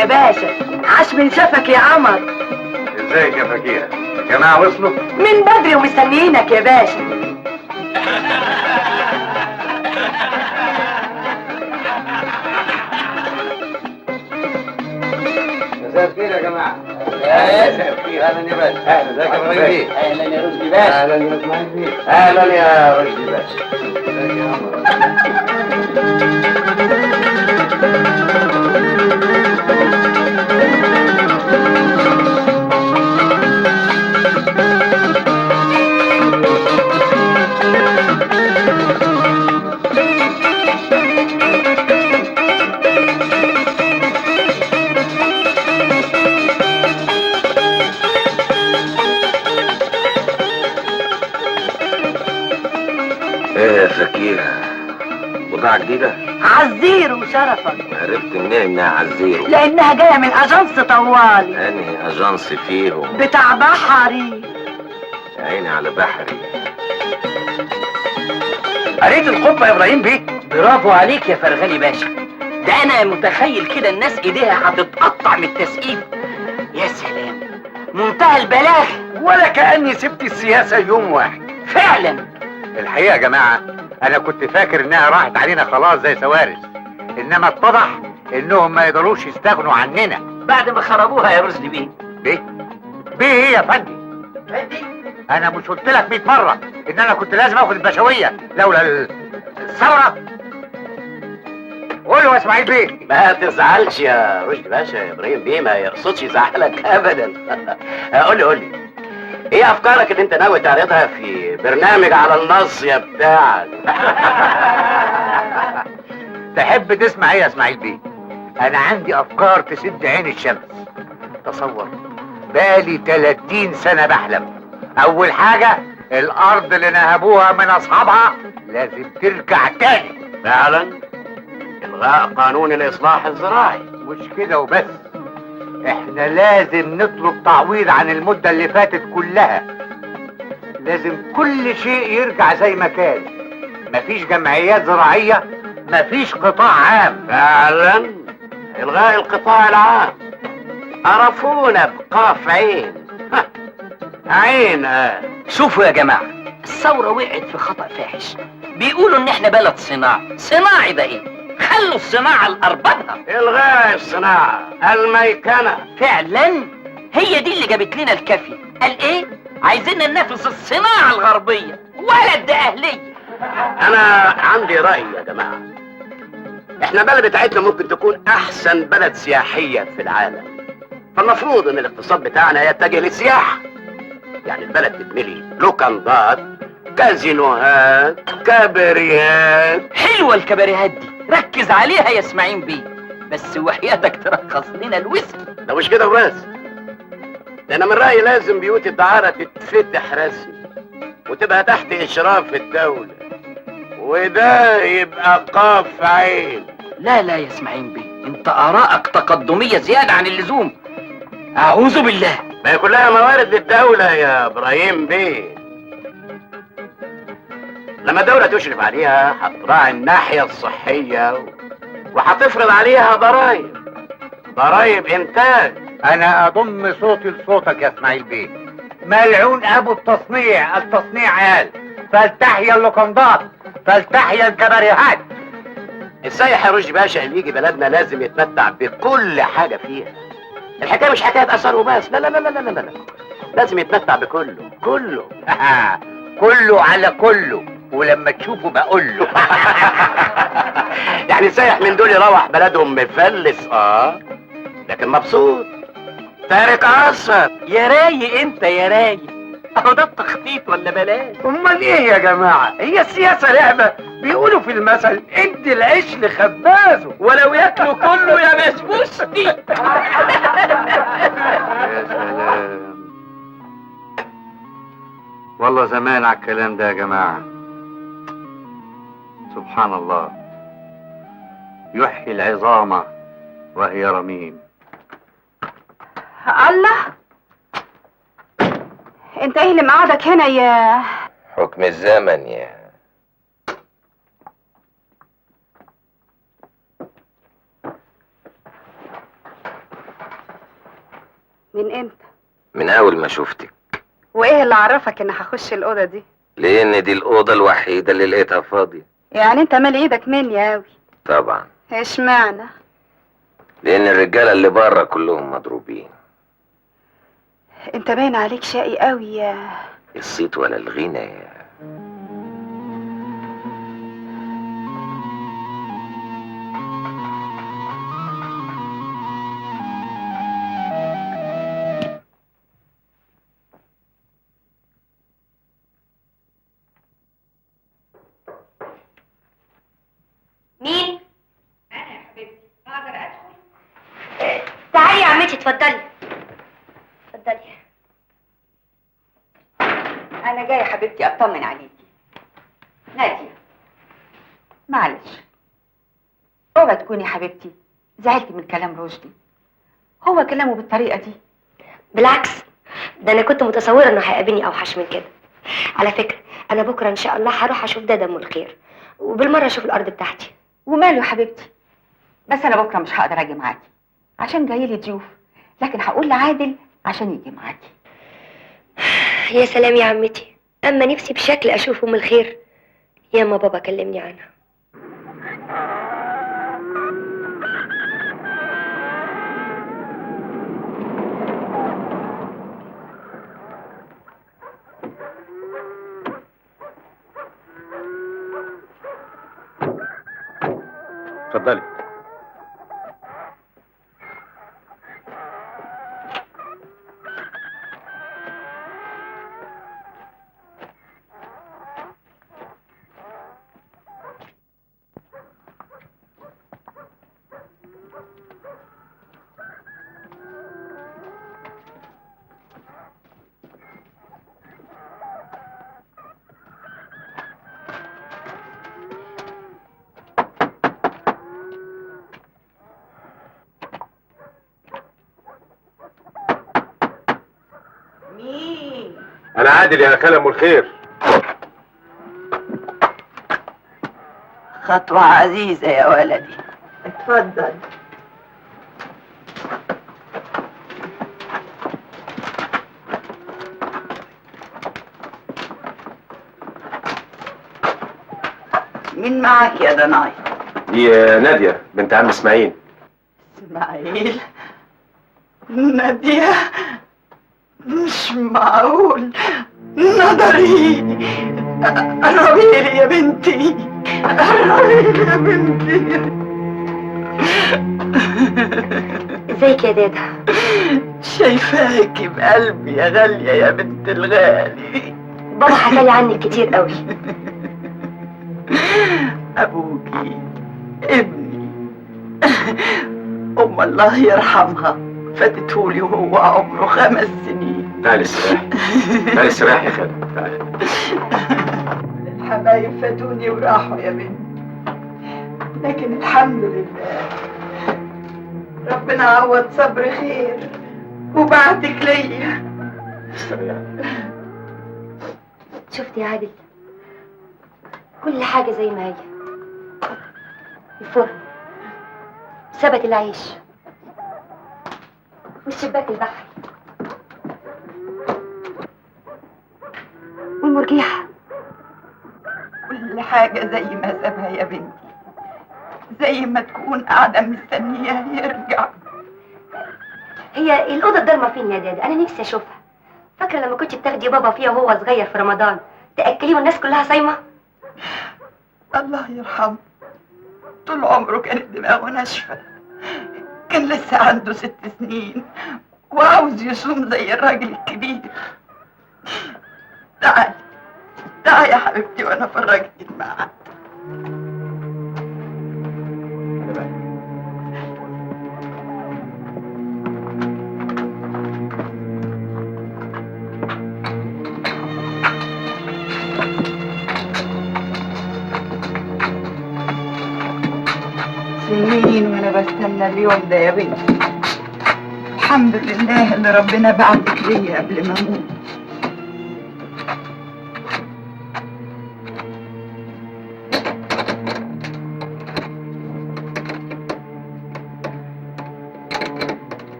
يا باشا، عاش من شافك يا قمر. ازيك يا فكيرة؟ الجماعة وصلوا؟ من بدري ومستنيينك يا باشا. مساء الخير يا جماعة. مساء الخير. اهلا يا باشا. اهلا. ازيك يا ابراهيم بيه؟ اهلا يا رشدي باشا. اهلا يا اسماعيل بيه. اهلا يا رشدي باشا. ازيك يا قمر؟ ايه يا فكيرة؟ بضاعة جديدة؟ عزيرو شرفا. عرفت منين انها عزيرو؟ لانها جايه من اجنس طوالي. انهي اجنس فيهم؟ بتاع بحري. يا عيني على بحري. قريت الخطبة يا ابراهيم بيه؟ برافو عليك يا فرغلي باشا. ده انا متخيل كده الناس ايديها هتتقطع من التسقيف. يا سلام، منتهى البلاغه. ولا كأني سبت السياسة يوم واحد. فعلا. الحقيقة يا جماعة انا كنت فاكر انها راحت علينا خلاص زي سوارس، انما اتضح انهم ما يقدروش يستغنوا عننا بعد ما خربوها يا رشدي بيه. بيه. بيه ايه يا فندي؟ انا مش قلت لك 100 مرة ان انا كنت لازم اخد البشوية لولا الثورة؟ قول له يا اسماعيل بيه. ما تزعلش يا رشدي باشا، يا ابراهيم بيه ما يقصدش يزعلك ابدا. قول لي ايه افكارك اللي انت ناوي تعرضها في برنامج على الناصية بتاعك؟ تحب تسمع ايه يا اسماعيل بيه؟ انا عندي افكار تسد عين الشمس. تصور بقالي 30 سنة بحلم. اول حاجة الارض اللي نهبوها من اصحابها لازم ترجع تاني. فعلا الغاء قانون الاصلاح الزراعي. مش كده وبس، احنا لازم نطلب تعويض عن المدة اللي فاتت كلها. لازم كل شيء يرجع زي ما كان. مفيش جمعيات زراعية، مفيش قطاع عام. فعلا الغاء القطاع العام. عرفونا بقاف عين. عين. شوفوا يا جماعه، الثوره وقعت في خطأ فاحش. بيقولوا ان احنا بلد صناعي. صناعي ده ايه؟ خلوا الصناعه لاربابها. الغاء الصناعة، الميكنة. فعلا هي دي اللي جابت لنا الكافيه. قال ايه؟ عايزين ننافس الصناعه الغربيه. ولد ده اهليه. انا عندي رأي يا جماعة. احنا البلد بتاعتنا ممكن تكون احسن بلد سياحية في العالم، فالمفروض ان الاقتصاد بتاعنا يتجه للسياحة. يعني البلد تتملي لوكندات، كازينوهات، كابريهات. حلوه الكباريهات دي، ركز عليها يا اسماعيل بيه. بس وحياتك ترخص لنا الويسكي. ده مش كده وبس، ده انا من رأيي لازم بيوت الدعارة تتفتح رسمي وتبقى تحت اشراف الدولة، وده يبقى قاف عين. لا لا يا اسماعيل بيه، انت ارائك تقدميه زياده عن اللزوم. اعوذ بالله. ما هي كلها موارد للدولة يا ابراهيم بيه. لما الدولة تشرف عليها هتراعي الناحية الصحية وهتفرض عليها ضرايب انتاج. انا اضم صوتي لصوتك يا اسماعيل بيه. ملعون ابو التصنيع قال فلتحيا اللوكندات، فلتحيا الكباريهات. السايح يا رشدي باشا اللي يجي بلدنا لازم يتمتع بكل حاجة فيها. الحكاية مش حكاية اثار وبس، لا لا لا لا لا لا، لازم يتمتع بكله كله. كله على كله، ولما تشوفه بقول له. يعني سايح من دول يروح بلدهم مفلس لكن مبسوط، تارك اثر. يا رايق انت يا رايق. اهو ده التخطيط ولا بلاش؟ امال ايه يا جماعه؟ هي السياسه لعبه؟ بيقولوا في المثل ادي العيش لخبازه ولو ياكلوا كله يا بسبوستي. يا سلام، والله زمان على الكلام ده يا جماعة. سبحان الله، يحيي العظام وهي رميم. الله، انت ايه اللي مقعدك هنا يا حكم الزمن يا من امتى؟ من اول ما شفتك. وايه اللي عرفك ان هخش الاوضه دي؟ لان دي الاوضه الوحيده اللي لقيتها فاضيه. يعني انت مال ايدك مني اوي. طبعا. اشمعنى؟ لان الرجاله اللي بره كلهم مضروبين. انت باين عليك شقي قوي يا الصيت ولا الغنى يا مين؟ أنا يا حبيبتي، أقدر أدخل؟ تعالي يا عمتي، اتفضلي. اتفضلي. أنا جاية حبيبتي أطمن عليكي. نادية، معلش، اوعي تكوني حبيبتي زعلتي من كلام رشدي. هو كلامه بالطريقة دي؟ بالعكس، ده أنا كنت متصورة إنه هيقابلني أوحش من كده. على فكرة، أنا بكرة إن شاء الله هروح أشوف ده دم الخير، وبالمرة أشوف الأرض بتاعتي. وماله يا حبيبتي، بس أنا بكرة مش هقدر أجي معاكي عشان جايلي ضيوف، لكن هقول لعادل عشان يجي معاكي. يا سلام يا عمتي، أما نفسي بشكل أشوف أم الخير، ياما بابا كلمني عنها. اتفضلي. أنا عادل يا كلام الخير. خطوة عزيزة يا ولدي، اتفضل. مين معاك يا دناي؟ دي نادية بنت عم إسماعيل. اسماعيل؟ نادية؟ مش معقول. نظري، قربي لي يا بنتي، قربي لي يا بنتي. ازيك يا دادا؟ شايفاكي بقلبي يا غالية يا بنت الغالي. بابا حكالي عنك كتير قوي. أبوكي ابني، أم الله يرحمها فاتتهولي وهو عمره 5 سنين. تعالي استريحي، تعالي استريحي يا خالد، تعالي. الحبايب فاتوني وراحوا يا بنتي، لكن الحمد لله ربنا عوض صبر خير وبعتك ليا. استريحي. شفت يا عادل، كل حاجة زي ما هي. الفرن، سبت العيش، والشباك البحري، والمرجيحة. كل حاجة زي ما سابها يا بنتي، زي ما تكون قاعدة مستنياه يرجع. هي الأوضة الضلمة فين يا دادا؟ أنا نفسي أشوفها. فاكرة لما كنت بتاخدي بابا فيها وهو صغير في رمضان تأكليه والناس كلها صايمة؟ الله يرحمه، طول عمره كانت دماغه ناشفة، كان لسه عنده 6 سنين وعاوز يصوم زي الراجل الكبير. تعالي تعالي يا حبيبتي وانا فرجتي الميعاد. سنين وانا بستنى اليوم ده يا بنتي. الحمد لله اللي ربنا بعتك ليا قبل ما اموت.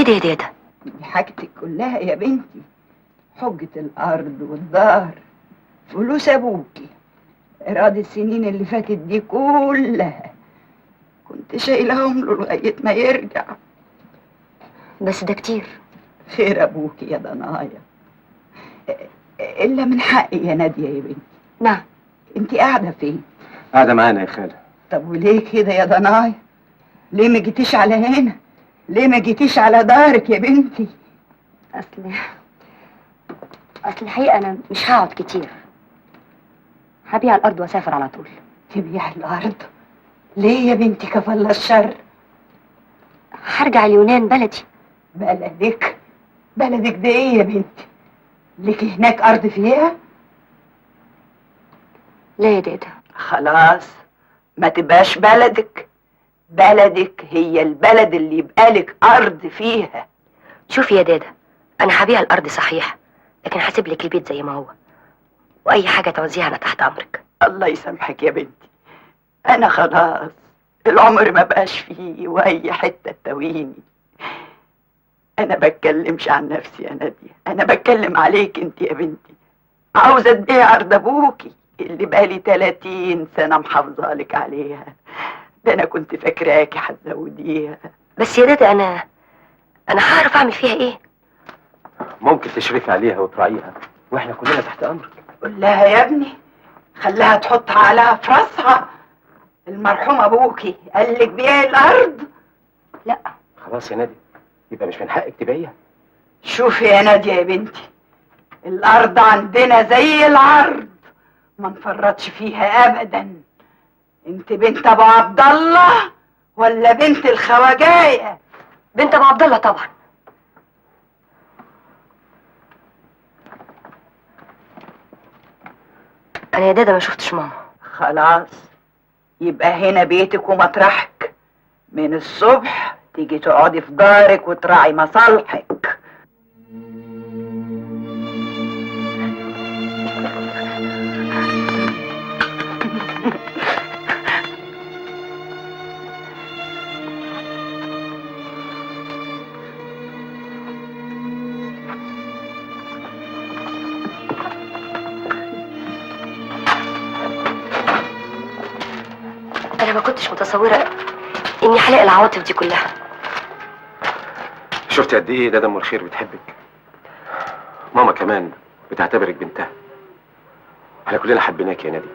ايه ده يا دادا؟ دي حاجتك كلها يا بنتي، حجة الأرض والدار، فلوس أبوكي، إيراد السنين اللي فاتت دي كلها كنت شايلهم له لغاية ما يرجع. بس ده كتير. خير أبوكي يا ضنايا، إلا من حقي يا نادية يا بنتي. نعم. انتي قاعدة فين؟ قاعدة معانا يا خالة. طب وليه كده يا ضنايا؟ ليه ما جيتيش على هنا؟ ليه ما جيتيش على دارك يا بنتي؟ اصل الحقيقة انا مش هقعد كتير، هبيع الارض واسافر على طول. تبيع الأرض؟ ليه يا بنتي كفل الشر؟ هرجع اليونان بلدي. بلدك؟ بلدك ده ايه يا بنتي؟ لك هناك أرض فيها؟ لا يا دادا. خلاص ما تبقاش بلدك، بلدك هي البلد اللي يبقى لك أرض فيها. شوفي يا دادا، انا هبيع الارض صحيح، لكن هسيب لك البيت زي ما هو، واي حاجة تعوزيها انا تحت امرك. الله يسامحك يا بنتي، أنا خلاص العمر ما بقاش فيه وأي حتة تاويني. أنا بتكلمش عن نفسي يا نادية، أنا بتكلم عليك أنت يا بنتي. عاوزة تبيع أرض أبوكي اللي بقالي 30 سنة محافظة لك عليها، ده أنا كنت فاكراكي هتزوديها. بس يا دادا انا هعرف اعمل فيها ايه؟ ممكن تشرفي عليها وتراعيها، واحنا كلنا تحت امرك. قول لها يا ابني، خليها تحط عقلها في راسها. المرحوم أبوكي قال لك بيعي الأرض؟ لا. خلاص يا نادي، يبقى مش من حقك تبيعيها. شوفي يا نادية يا بنتي، الأرض عندنا زي العرض، ما نفرطش فيها أبدا. انت بنت أبو عبد الله ولا بنت الخواجاية؟ بنت ابو عبد الله طبعا. انا يا دادا ما شفتش ماما. خلاص يبقى هنا بيتك ومطرحك، من الصبح تيجي تقعدي في دارك وتراعي مصالحك. انا ما كنتش متصورة اني هلاقي العواطف دي كلها. شفت قد ايه دادا ام الخير بتحبك؟ ماما كمان بتعتبرك بنتها. احنا كلنا حبيناك يا نادي،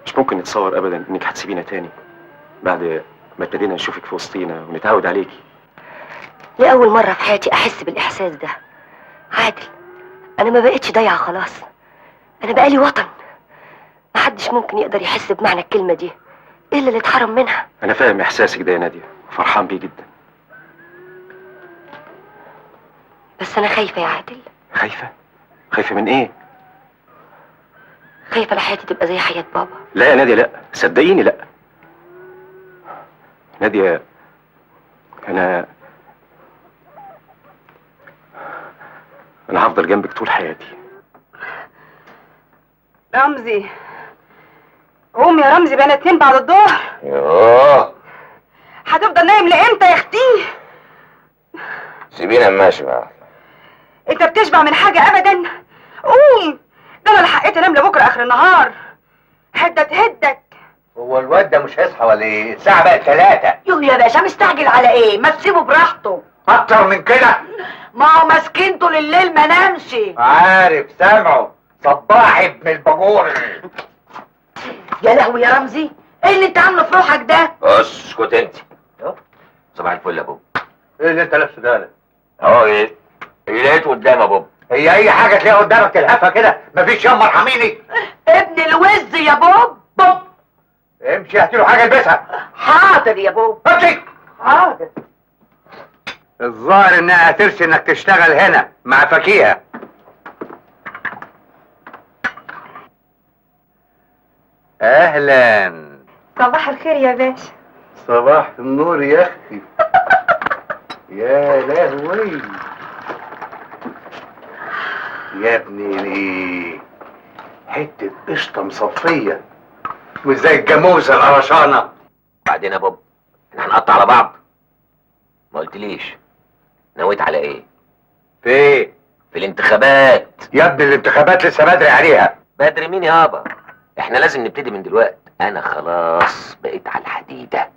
مش ممكن نتصور ابدا انك هتسيبينا تاني بعد ما ابتدينا نشوفك في وسطينا ونتعود عليكي. لأول مرة في حياتي احس بالاحساس ده. عادل، انا ما بقتش ضايعة خلاص، انا بقالي وطن. محدش ممكن يقدر يحس بمعنى الكلمة دي الا اللي اتحرم منها. انا فاهم احساسك ده يا نادية وفرحان بيه جدا، بس انا خايفة يا عادل. خايفة؟ خايفة من ايه؟ خايفة لحياتي تبقى زي حياة بابا. لا يا نادية، لا صدقيني، لا نادية، انا هفضل جنبك طول حياتي. رمزي، قوم يا رمزي، بقينا 2 بعد الظهر. يوه، هتفضل نايم لامتى يا اختي؟ سيبينا ماشي بقى. انت بتشبع من حاجة ابدا؟ قوم، ده انا لحقت انام لبكره اخر النهار. هدك. هو الواد ده مش هيصحى ولا ايه؟ الساعة بقت 3. يوه يا باشا، مستعجل على ايه؟ ما تسيبه براحته. أكتر من كده؟ ما هو مسكين طول الليل ما نامش. عارف، سامعه صباح ابن البجور. يا لهوي يا رمزي، ايه اللي انت عامله في روحك ده؟ اسكت انت. صباح الفل يا بوب. ايه اللي انت لابسه ده؟ اهو ايه؟ اللي لقيته قدام يا بوب. هي اي حاجة تلاقيها قدامك تلهفها كده؟ مفيش يما ارحميني. ابن الوز يا بوب. امشي هاتي له حاجة البسها. حاضر يا بوب. امشي. حاضر. الظاهر انها هترسي انك تشتغل هنا مع فكيهة. اهلا. صباح الخير يا باشا. صباح النور يا اختي. يا لهوي يا ابني، حتة قشطة مصفية مش زي الجاموسة القرشانة. بعدين يا بوب، احنا هنقطع على بعض. ما قلتليش نويت على ايه؟ في ايه؟ في الانتخابات. يا ابني الانتخابات لسه بدري عليها. بدري مين يابا؟ احنا لازم نبتدي من دلوقتي. انا خلاص بقيت على الحديدة.